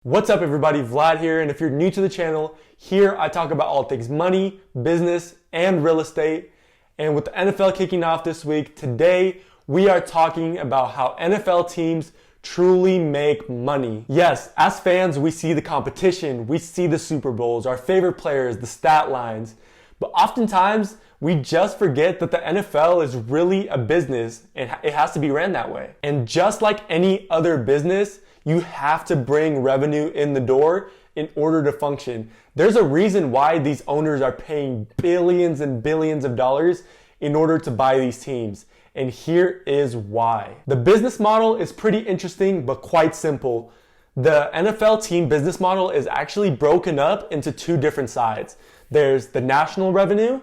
What's up everybody, Vlad here, and if you're new to the channel, here I talk about all things money, business, and real estate. And with the NFL kicking off this week, today we are talking about how NFL teams truly make money. Yes, as fans, we see the competition, we see the Super Bowls, our favorite players, the stat lines, but oftentimes we just forget that the NFL is really a business and it has to be ran that way. And just like any other business, you have to bring revenue in the door in order to function. There's a reason why these owners are paying billions and billions of dollars in order to buy these teams. And here is why. The business model is pretty interesting, but quite simple. The NFL team business model is actually broken up into two different sides. There's the national revenue,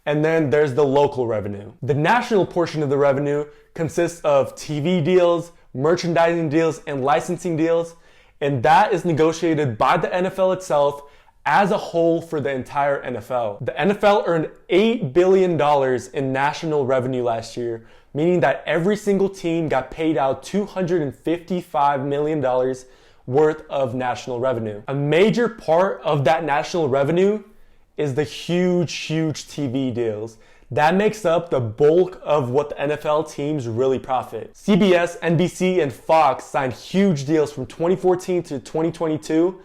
and then there's the local revenue. The national portion of the revenue consists of TV deals, merchandising deals, and licensing deals, and that is negotiated by the NFL itself as a whole for the entire NFL. The NFL earned $8 billion in national revenue last year, meaning that every single team got paid out $255 million worth of national revenue. A major part of that national revenue is the huge TV deals. That makes up the bulk of what the NFL teams really profit. CBS, NBC, and Fox signed huge deals from 2014 to 2022,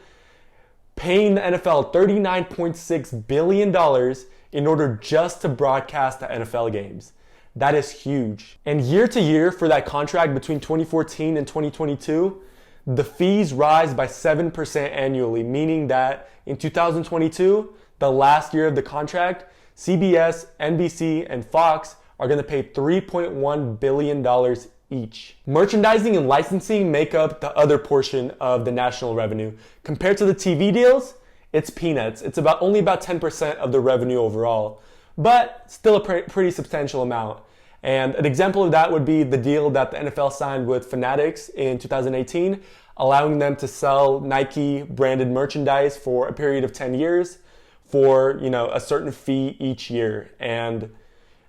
paying the NFL $39.6 billion in order just to broadcast the NFL games. That is huge. And year to year for that contract between 2014 and 2022, the fees rise by 7% annually, meaning that in 2022, the last year of the contract, CBS, NBC, and Fox are going to pay $3.1 billion each. Merchandising and licensing make up the other portion of the national revenue. Compared to the TV deals, it's peanuts. It's only about 10% of the revenue overall, but still a pretty substantial amount. And an example of that would be the deal that the NFL signed with Fanatics in 2018, allowing them to sell Nike branded merchandise for a period of 10 years. For a certain fee each year, and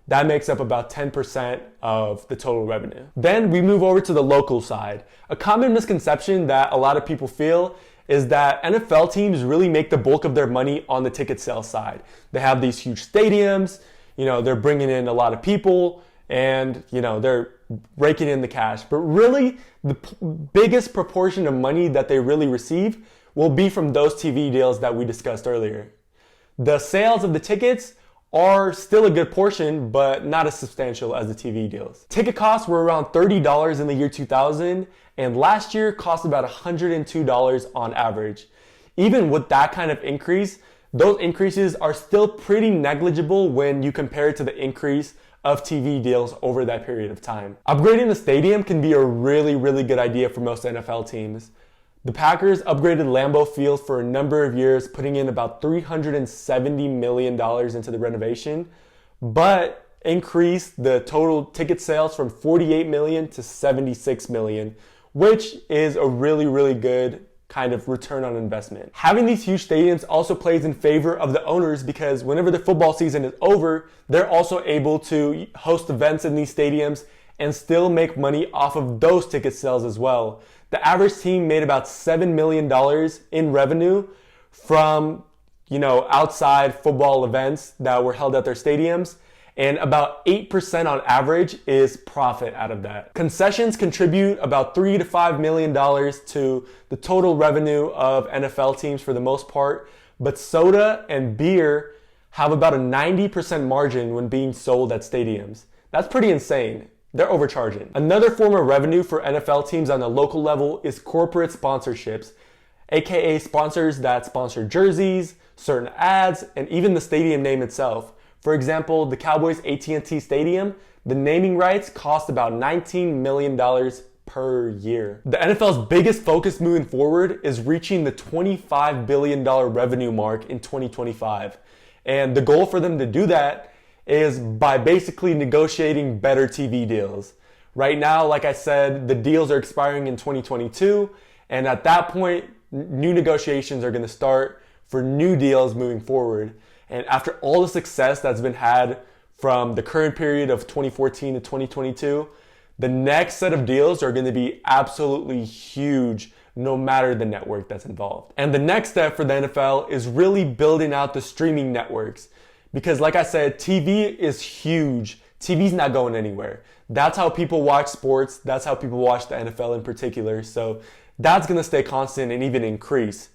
that makes up about 10% of the total revenue. Then we move over to the local side. A common misconception that a lot of people feel is that NFL teams really make the bulk of their money on the ticket sales side. They have these huge stadiums, they're bringing in a lot of people, and they're raking in the cash. But really, the biggest proportion of money that they really receive will be from those TV deals that we discussed earlier. The sales of the tickets are still a good portion, but not as substantial as the TV deals. Ticket costs were around $30 in the year 2000, and last year cost about $102 on average. Even with that kind of increase, those increases are still pretty negligible when you compare it to the increase of TV deals over that period of time. Upgrading the stadium can be a really good idea for most NFL teams. The Packers upgraded Lambeau Field for a number of years, putting in about $370 million into the renovation, but increased the total ticket sales from $48 million to $76 million, which is a really good kind of return on investment. Having these huge stadiums also plays in favor of the owners because whenever the football season is over, they're also able to host events in these stadiums and still make money off of those ticket sales as well. The average team made about $7 million in revenue from, outside football events that were held at their stadiums, and about 8% on average is profit out of that. Concessions contribute about $3 to $5 million to the total revenue of NFL teams for the most part, but soda and beer have about a 90% margin when being sold at stadiums. That's pretty insane. They're overcharging. Another form of revenue for NFL teams on the local level is corporate sponsorships, aka sponsors that sponsor jerseys, certain ads, and even the stadium name itself. For example, the Cowboys AT&T Stadium, the naming rights cost about $19 million per year. The NFL's biggest focus moving forward is reaching the $25 billion revenue mark in 2025. And the goal for them to do that is by basically negotiating better TV deals. Right now, like I said, the deals are expiring in 2022, and at that point, new negotiations are going to start for new deals moving forward. And after all the success that's been had from the current period of 2014 to 2022, the next set of deals are going to be absolutely huge no matter the network that's involved. And the next step for the NFL is really building out the streaming networks. Because like I said, TV is huge. TV's not going anywhere. That's how people watch sports. That's how people watch the NFL in particular. So that's going to stay constant and even increase.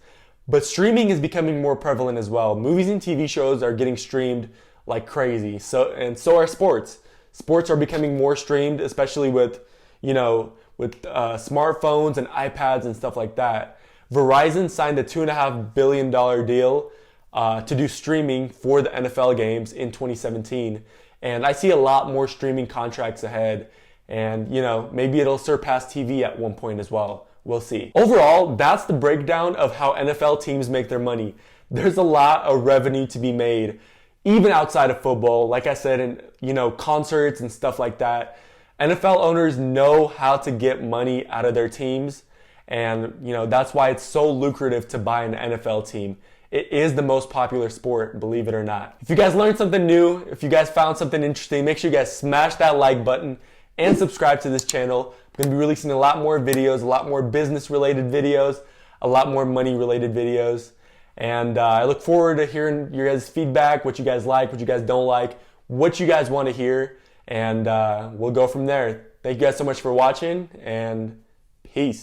But streaming is becoming more prevalent as well. Movies and TV shows are getting streamed like crazy. So are sports. Sports are becoming more streamed, especially with smartphones and iPads and stuff like that. Verizon signed a $2.5 billion deal to do streaming for the NFL games in 2017. And I see a lot more streaming contracts ahead. And, maybe it'll surpass TV at one point as well. We'll see. Overall, that's the breakdown of how NFL teams make their money. There's a lot of revenue to be made, even outside of football. Like I said, in, concerts and stuff like that. NFL owners know how to get money out of their teams. And, that's why it's so lucrative to buy an NFL team. It is the most popular sport, believe it or not. If you guys learned something new, if you guys found something interesting, make sure you guys smash that like button and subscribe to this channel. I'm going to be releasing a lot more videos, a lot more business-related videos, a lot more money-related videos. And I look forward to hearing your guys' feedback, what you guys like, what you guys don't like, what you guys want to hear. And we'll go from there. Thank you guys so much for watching, and peace.